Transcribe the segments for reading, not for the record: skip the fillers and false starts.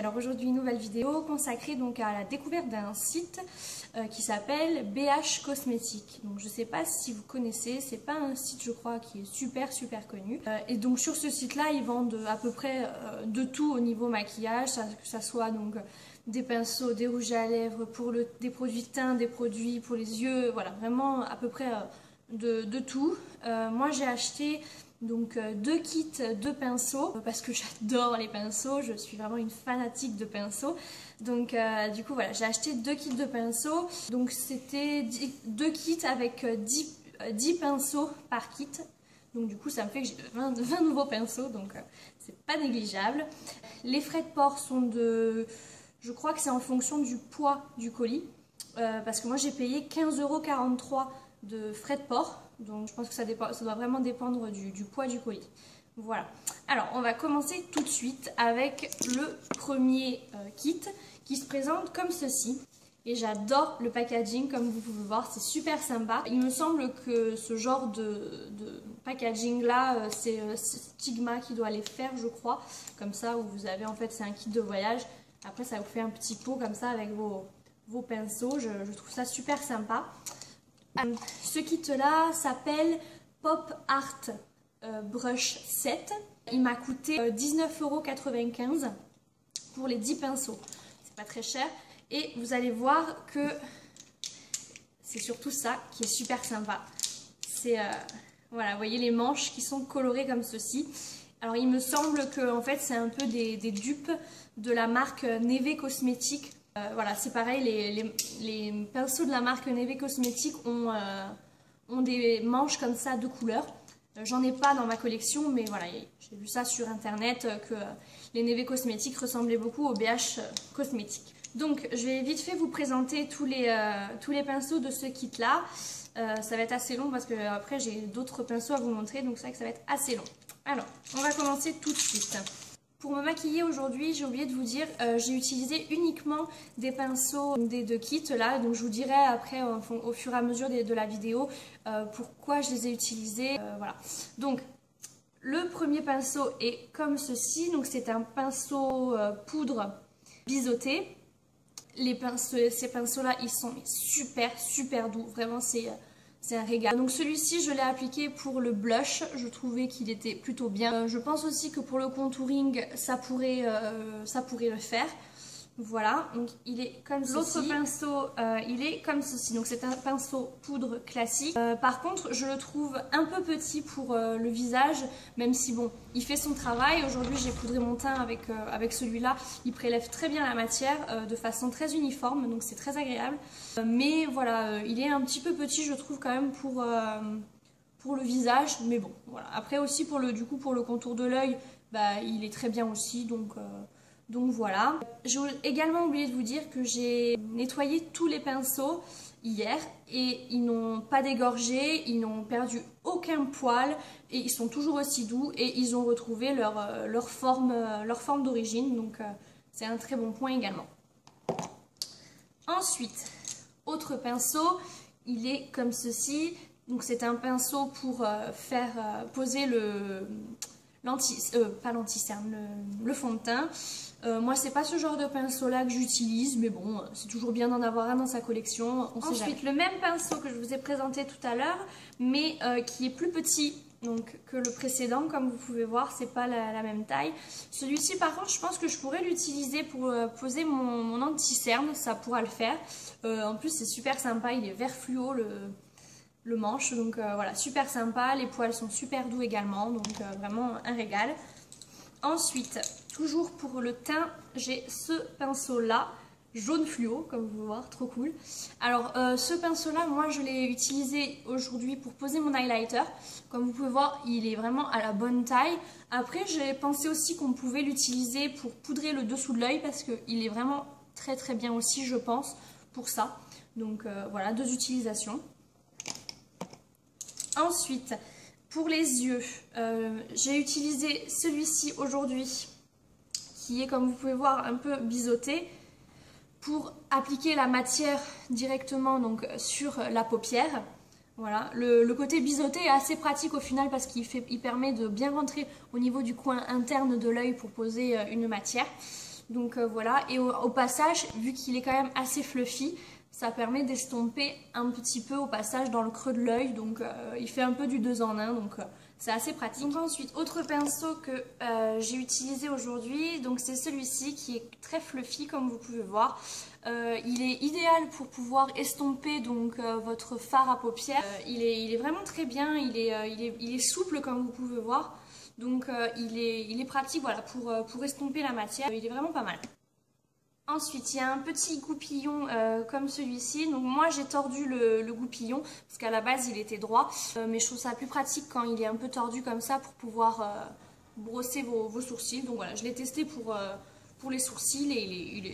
alors aujourd'hui une nouvelle vidéo consacrée donc à la découverte d'un site qui s'appelle BH Cosmétiques. Donc je sais pas si vous connaissez, c'est pas un site je crois qui est super connu. Et donc sur ce site là ils vendent à peu près de tout au niveau maquillage, que ça soit donc des pinceaux, des rouges à lèvres, des produits teint, des produits pour les yeux, voilà vraiment à peu près de tout. Moi j'ai acheté donc 2 kits de pinceaux parce que j'adore les pinceaux, je suis vraiment une fanatique de pinceaux. Donc du coup voilà, j'ai acheté 2 kits de pinceaux. Donc c'était 2 kits avec 10 pinceaux par kit. Donc du coup ça me fait que j'ai 20 nouveaux pinceaux, donc c'est pas négligeable. Les frais de port sont de... Je crois que c'est en fonction du poids du colis. Parce que moi j'ai payé 15,43 € de frais de port. Donc je pense que ça doit vraiment dépendre du poids du colis. Voilà. Alors on va commencer tout de suite avec le premier kit qui se présente comme ceci. Et j'adore le packaging, comme vous pouvez voir, c'est super sympa. Il me semble que ce genre de packaging là, c'est Stigma qui doit les faire, je crois. Comme ça, où vous avez en fait, c'est un kit de voyage. Après, ça vous fait un petit pot comme ça avec vos pinceaux. Je trouve ça super sympa. Ce kit là s'appelle Pop Art Brush Set. Il m'a coûté 19,95 € pour les 10 pinceaux. C'est pas très cher. Et vous allez voir que c'est surtout ça qui est super sympa. C'est voilà, vous voyez les manches qui sont colorées comme ceci. Alors il me semble que en fait c'est un peu des dupes de la marque Neve Cosmetics. Voilà, c'est pareil, les pinceaux de la marque Neve Cosmetics ont des manches comme ça de couleurs. J'en ai pas dans ma collection, mais voilà, j'ai vu ça sur internet que les Neve Cosmetics ressemblaient beaucoup aux BH Cosmetics. Donc je vais vite fait vous présenter tous les pinceaux de ce kit là. Ça va être assez long parce que après j'ai d'autres pinceaux à vous montrer, donc c'est vrai que ça va être assez long. Alors, on va commencer tout de suite. Pour me maquiller aujourd'hui, j'ai oublié de vous dire, j'ai utilisé uniquement des pinceaux des 2 kits là, donc je vous dirai après au fur et à mesure de la vidéo pourquoi je les ai utilisés. Voilà. Donc, le premier pinceau est comme ceci, donc c'est un pinceau poudre biseauté. Ces pinceaux là, ils sont super doux, vraiment c'est un régal. Donc celui-ci, je l'ai appliqué pour le blush. Je trouvais qu'il était plutôt bien. Je pense aussi que pour le contouring, ça pourrait le faire. Voilà, donc il est comme ceci. L'autre pinceau, il est comme ceci. Donc c'est un pinceau poudre classique. Par contre, je le trouve un peu petit pour le visage, même si bon, il fait son travail. Aujourd'hui, j'ai poudré mon teint avec celui-là. Il prélève très bien la matière de façon très uniforme, donc c'est très agréable. Mais voilà, il est un petit peu petit, je trouve quand même pour le visage. Mais bon, voilà. Après aussi pour le contour de l'œil, bah, il est très bien aussi, donc voilà. J'ai également oublié de vous dire que j'ai nettoyé tous les pinceaux hier et ils n'ont pas dégorgé, ils n'ont perdu aucun poil et ils sont toujours aussi doux et ils ont retrouvé leur forme d'origine, donc c'est un très bon point également. Ensuite, autre pinceau, il est comme ceci, donc c'est un pinceau pour faire poser le fond de teint. Moi c'est pas ce genre de pinceau là que j'utilise, mais bon c'est toujours bien d'en avoir un dans sa collection. Ensuite le même pinceau que je vous ai présenté tout à l'heure, mais qui est plus petit donc que le précédent, comme vous pouvez voir c'est pas la même taille. Celui-ci par contre je pense que je pourrais l'utiliser pour poser mon anti-cerne, ça pourra le faire. En plus c'est super sympa, il est vert fluo le manche, donc voilà, super sympa, les poils sont super doux également, donc vraiment un régal. Ensuite, toujours pour le teint, j'ai ce pinceau là, jaune fluo, comme vous pouvez voir, trop cool. Alors ce pinceau là, moi je l'ai utilisé aujourd'hui pour poser mon highlighter. Comme vous pouvez voir, il est vraiment à la bonne taille. Après j'ai pensé aussi qu'on pouvait l'utiliser pour poudrer le dessous de l'œil parce qu'il est vraiment très bien aussi, je pense, pour ça. Donc voilà, 2 utilisations. Ensuite, pour les yeux, j'ai utilisé celui-ci aujourd'hui, qui est comme vous pouvez voir un peu biseauté, pour appliquer la matière directement donc, sur la paupière. Voilà. Le côté biseauté est assez pratique au final parce qu'il permet de bien rentrer au niveau du coin interne de l'œil pour poser une matière. Donc voilà, et au passage, vu qu'il est quand même assez fluffy, ça permet d'estomper un petit peu au passage dans le creux de l'œil, donc il fait un peu du 2 en 1, donc c'est assez pratique. Donc ensuite, autre pinceau que j'ai utilisé aujourd'hui, donc c'est celui-ci qui est très fluffy comme vous pouvez voir. Il est idéal pour pouvoir estomper donc votre fard à paupières. Il est vraiment très bien, il est souple comme vous pouvez voir. Donc il est pratique voilà, pour estomper la matière, il est vraiment pas mal. Ensuite, il y a un petit goupillon comme celui-ci. Donc moi j'ai tordu le goupillon parce qu'à la base il était droit. Mais je trouve ça plus pratique quand il est un peu tordu comme ça pour pouvoir brosser vos sourcils. Donc voilà, je l'ai testé pour les sourcils et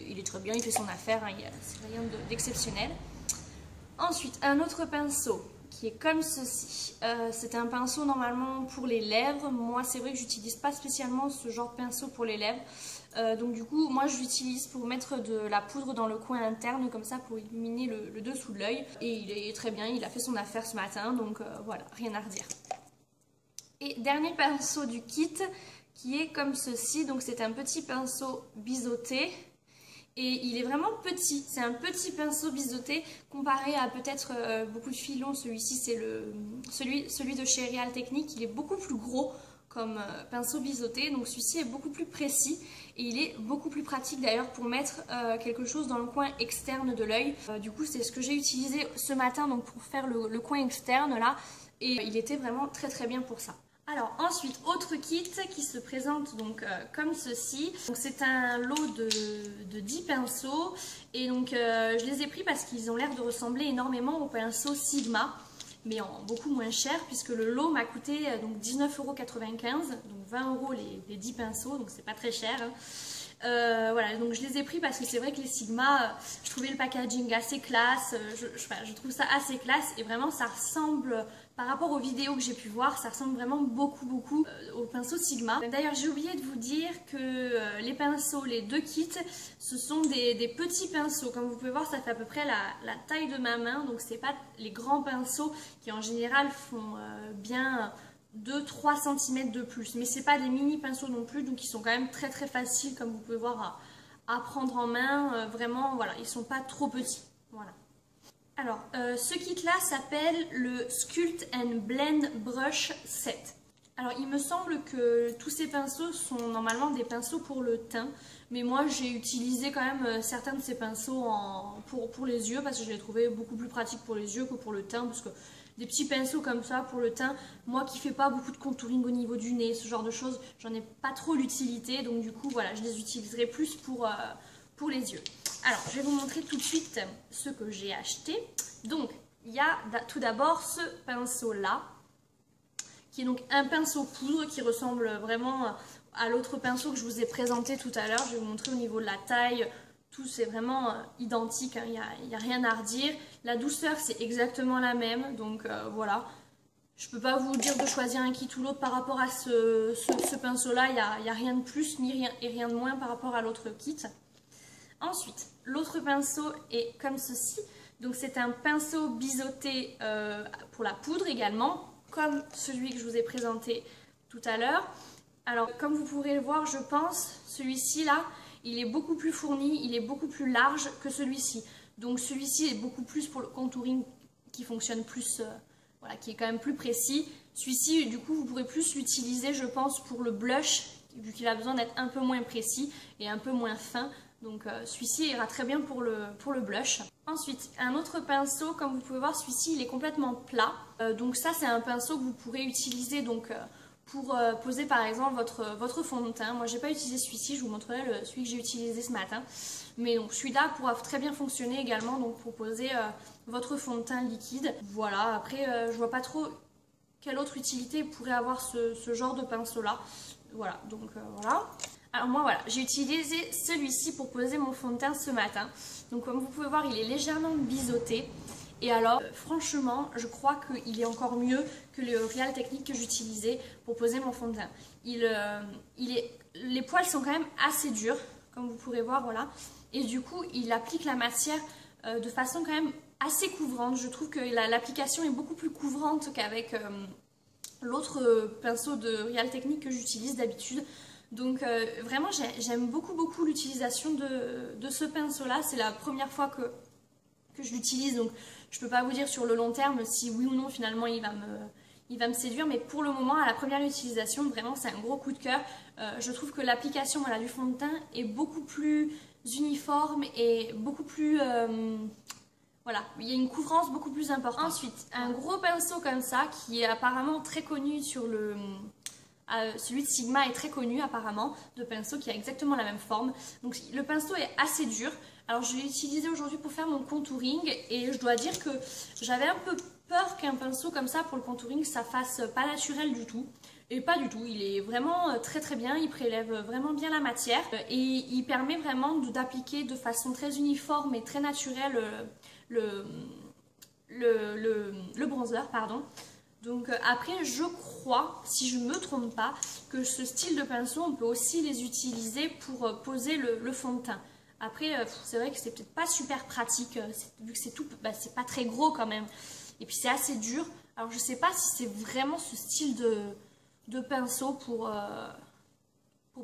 il est très bien, il fait son affaire, hein, c'est rien d'exceptionnel. Ensuite, un autre pinceau qui est comme ceci. C'est un pinceau normalement pour les lèvres. Moi c'est vrai que j'utilise pas spécialement ce genre de pinceau pour les lèvres. Donc du coup moi je l'utilise pour mettre de la poudre dans le coin interne comme ça pour illuminer le dessous de l'œil. Et il est très bien, il a fait son affaire ce matin, donc voilà, rien à redire. Et dernier pinceau du kit qui est comme ceci. Donc c'est un petit pinceau biseauté. Et il est vraiment petit, c'est un petit pinceau biseauté comparé à peut-être beaucoup de filons. Celui-ci c'est celui de chez Real Technique, il est beaucoup plus gros comme pinceau biseauté, donc celui-ci est beaucoup plus précis et il est beaucoup plus pratique d'ailleurs pour mettre quelque chose dans le coin externe de l'œil. Du coup c'est ce que j'ai utilisé ce matin donc pour faire le coin externe là, et il était vraiment très très bien pour ça. Alors ensuite, autre kit qui se présente donc comme ceci. C'est un lot de 10 pinceaux et donc je les ai pris parce qu'ils ont l'air de ressembler énormément au pinceau Sigma, mais en beaucoup moins cher puisque le lot m'a coûté donc 19,95 €, donc 20 € les 10 pinceaux, donc c'est pas très cher. Hein. Voilà, donc je les ai pris parce que c'est vrai que les Sigma, je trouvais le packaging assez classe, je trouve ça assez classe et vraiment ça ressemble, par rapport aux vidéos que j'ai pu voir, ça ressemble vraiment beaucoup au pinceau Sigma. D'ailleurs j'ai oublié de vous dire que les pinceaux, les deux kits, ce sont des petits pinceaux. Comme vous pouvez voir, ça fait à peu près la taille de ma main, donc c'est pas les grands pinceaux qui en général font bien 2-3 cm de plus, mais c'est pas des mini pinceaux non plus, donc ils sont quand même très faciles comme vous pouvez voir à prendre en main. Vraiment voilà, ils sont pas trop petits. Voilà. Alors ce kit là s'appelle le Sculpt and Blend Brush Set. Alors il me semble que tous ces pinceaux sont normalement des pinceaux pour le teint, mais moi j'ai utilisé quand même certains de ces pinceaux pour les yeux parce que je les trouvais beaucoup plus pratiques pour les yeux que pour le teint, parce que des petits pinceaux comme ça pour le teint, moi qui fais pas beaucoup de contouring au niveau du nez, ce genre de choses, j'en ai pas trop l'utilité, donc du coup voilà, je les utiliserai plus pour les yeux. Alors je vais vous montrer tout de suite ce que j'ai acheté. Donc il y a tout d'abord ce pinceau là, qui est donc un pinceau poudre qui ressemble vraiment à l'autre pinceau que je vous ai présenté tout à l'heure. Je vais vous montrer au niveau de la taille. Tout c'est vraiment identique, hein, il n'y a rien à redire. La douceur c'est exactement la même, donc voilà. Je ne peux pas vous dire de choisir un kit ou l'autre par rapport à ce pinceau là, il n'y a rien de plus ni rien de moins par rapport à l'autre kit. Ensuite, l'autre pinceau est comme ceci, donc c'est un pinceau biseauté pour la poudre également, comme celui que je vous ai présenté tout à l'heure. Alors comme vous pourrez le voir, je pense, celui-ci là, il est beaucoup plus fourni, il est beaucoup plus large que celui-ci. Donc celui-ci est beaucoup plus pour le contouring qui fonctionne plus, voilà, qui est quand même plus précis. Celui-ci, du coup, vous pourrez plus l'utiliser, je pense, pour le blush, vu qu'il a besoin d'être un peu moins précis et un peu moins fin. Donc celui-ci ira très bien pour le blush. Ensuite, un autre pinceau, comme vous pouvez voir, celui-ci, il est complètement plat. Donc ça, c'est un pinceau que vous pourrez utiliser donc pour poser par exemple votre fond de teint. Moi j'ai pas utilisé celui-ci, je vous montrerai celui que j'ai utilisé ce matin, mais donc celui-là pourra très bien fonctionner également donc pour poser votre fond de teint liquide. Voilà, après je vois pas trop quelle autre utilité pourrait avoir ce genre de pinceau là. Voilà, donc voilà. Alors moi voilà, j'ai utilisé celui-ci pour poser mon fond de teint ce matin. Donc comme vous pouvez voir, il est légèrement biseauté. Et alors, franchement, je crois qu'il est encore mieux que le Real Technique que j'utilisais pour poser mon fond de teint. Les poils sont quand même assez durs, comme vous pourrez voir, voilà. Et du coup, il applique la matière de façon quand même assez couvrante. Je trouve que l'application est beaucoup plus couvrante qu'avec l'autre pinceau de Real Technique que j'utilise d'habitude. Donc vraiment j'aime beaucoup l'utilisation de ce pinceau là. C'est la première fois que je l'utilise, donc je peux pas vous dire sur le long terme si oui ou non finalement il va me séduire, mais pour le moment à la première utilisation vraiment c'est un gros coup de cœur. Je trouve que l'application voilà, du fond de teint est beaucoup plus uniforme et beaucoup plus voilà, il y a une couvrance beaucoup plus importante. Ensuite, un gros pinceau comme ça qui est apparemment très connu sur le... celui de Sigma est très connu apparemment, de pinceau qui a exactement la même forme. Donc le pinceau est assez dur. Alors je l'ai utilisé aujourd'hui pour faire mon contouring et je dois dire que j'avais un peu peur qu'un pinceau comme ça pour le contouring ça fasse pas naturel du tout. Et pas du tout, il est vraiment très bien, il prélève vraiment bien la matière et il permet vraiment d'appliquer de façon très uniforme et très naturelle le bronzer, pardon. Donc après je crois, si je ne me trompe pas, que ce style de pinceau on peut aussi les utiliser pour poser le fond de teint. Après c'est vrai que c'est peut-être pas super pratique vu que c'est tout, bah, c'est pas très gros quand même et puis c'est assez dur. Alors je sais pas si c'est vraiment ce style de pinceau pour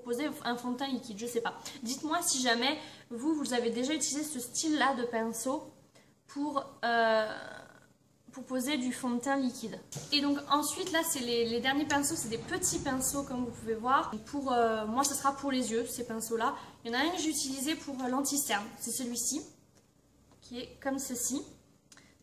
poser un fond de teint liquide, je sais pas. Dites-moi si jamais vous avez déjà utilisé ce style là de pinceau pour poser du fond de teint liquide. Et donc ensuite là c'est les derniers pinceaux, c'est des petits pinceaux comme vous pouvez voir. Pour moi ce sera pour les yeux ces pinceaux là. Il y en a un que j'ai utilisé pour l'anti-cerne, c'est celui-ci qui est comme ceci.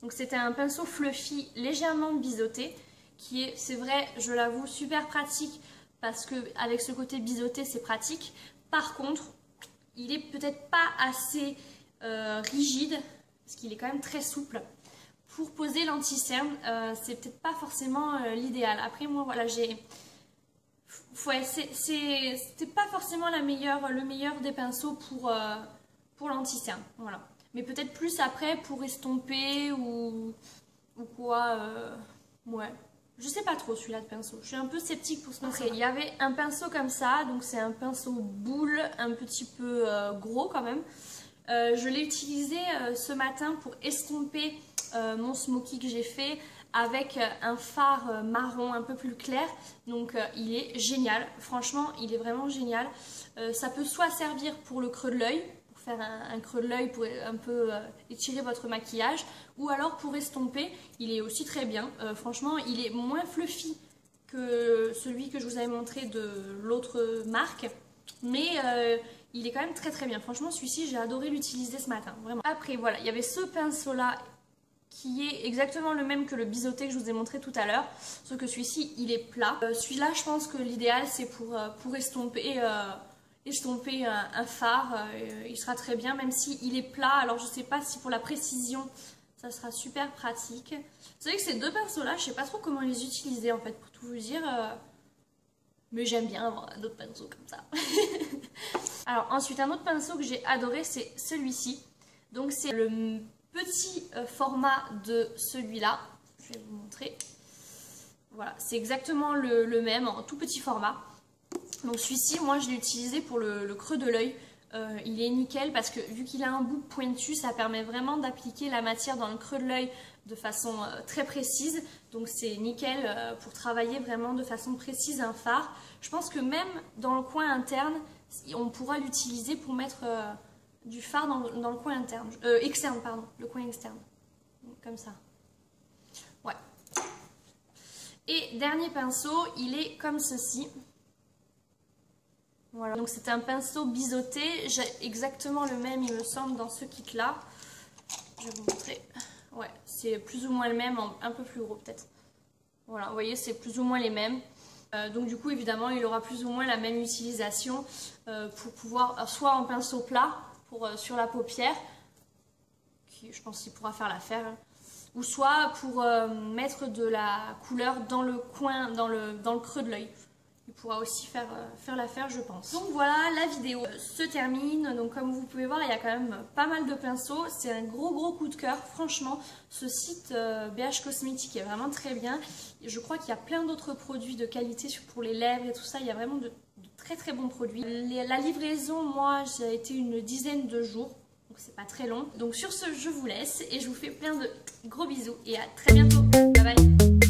Donc c'était un pinceau fluffy légèrement biseauté qui est, c'est vrai, je l'avoue, super pratique parce que avec ce côté biseauté c'est pratique. Par contre il est peut-être pas assez rigide parce qu'il est quand même très souple. Pour poser l'anti-cerne, c'est peut-être pas forcément l'idéal. Après moi voilà, c'était pas forcément le meilleur des pinceaux pour l'anti-cerne, voilà. Mais peut-être plus après pour estomper ou quoi, ouais. Je sais pas trop celui-là de pinceau, je suis un peu sceptique pour ce pinceau. Il y avait un pinceau comme ça, donc c'est un pinceau boule, un petit peu gros quand même. Je l'ai utilisé ce matin pour estomper mon smoky que j'ai fait avec un fard marron un peu plus clair. Donc il est génial, franchement il est vraiment génial. Ça peut soit servir pour le creux de l'œil, pour faire un creux de l'œil pour un peu étirer votre maquillage, ou alors pour estomper, il est aussi très bien. Franchement il est moins fluffy que celui que je vous avais montré de l'autre marque, mais il est quand même très bien. Franchement celui-ci j'ai adoré l'utiliser ce matin, vraiment. Après voilà, il y avait ce pinceau là qui est exactement le même que le biseauté que je vous ai montré tout à l'heure, sauf que celui-ci il est plat. Celui-là je pense que l'idéal c'est pour estomper un phare, il sera très bien même s'il est plat. Alors je sais pas si pour la précision ça sera super pratique. Vous savez que ces deux pinceaux là je sais pas trop comment les utiliser en fait pour tout vous dire, mais j'aime bien avoir un autre pinceau comme ça. Alors ensuite un autre pinceau que j'ai adoré c'est celui-ci, donc c'est le petit format de celui-là, je vais vous montrer. Voilà, c'est exactement le même en tout petit format. Donc celui-ci, moi je l'ai utilisé pour le creux de l'œil. Il est nickel parce que vu qu'il a un bout pointu, ça permet vraiment d'appliquer la matière dans le creux de l'œil de façon très précise. Donc c'est nickel pour travailler vraiment de façon précise un fard. Je pense que même dans le coin interne, on pourra l'utiliser pour mettre du fard dans le coin interne, externe pardon, le coin externe, comme ça. Ouais. Et dernier pinceau, il est comme ceci. Voilà, donc c'est un pinceau biseauté, j'ai exactement le même il me semble dans ce kit là. Je vais vous montrer. Ouais, c'est plus ou moins le même, un peu plus gros peut-être. Voilà, vous voyez c'est plus ou moins les mêmes. Donc du coup évidemment il aura plus ou moins la même utilisation pour pouvoir, soit en pinceau plat, sur la paupière, qui je pense qu'il pourra faire l'affaire, hein, ou soit pour mettre de la couleur dans le coin, dans le creux de l'œil. Il pourra aussi faire l'affaire je pense. Donc voilà, la vidéo se termine. Donc comme vous pouvez voir il y a quand même pas mal de pinceaux. C'est un gros coup de cœur. Franchement ce site BH Cosmétiques est vraiment très bien. Je crois qu'il y a plein d'autres produits de qualité pour les lèvres et tout ça. Il y a vraiment de très bons produits. La livraison, moi j'ai été une dizaine de jours. Donc c'est pas très long. Donc sur ce je vous laisse et je vous fais plein de gros bisous et à très bientôt. Bye bye.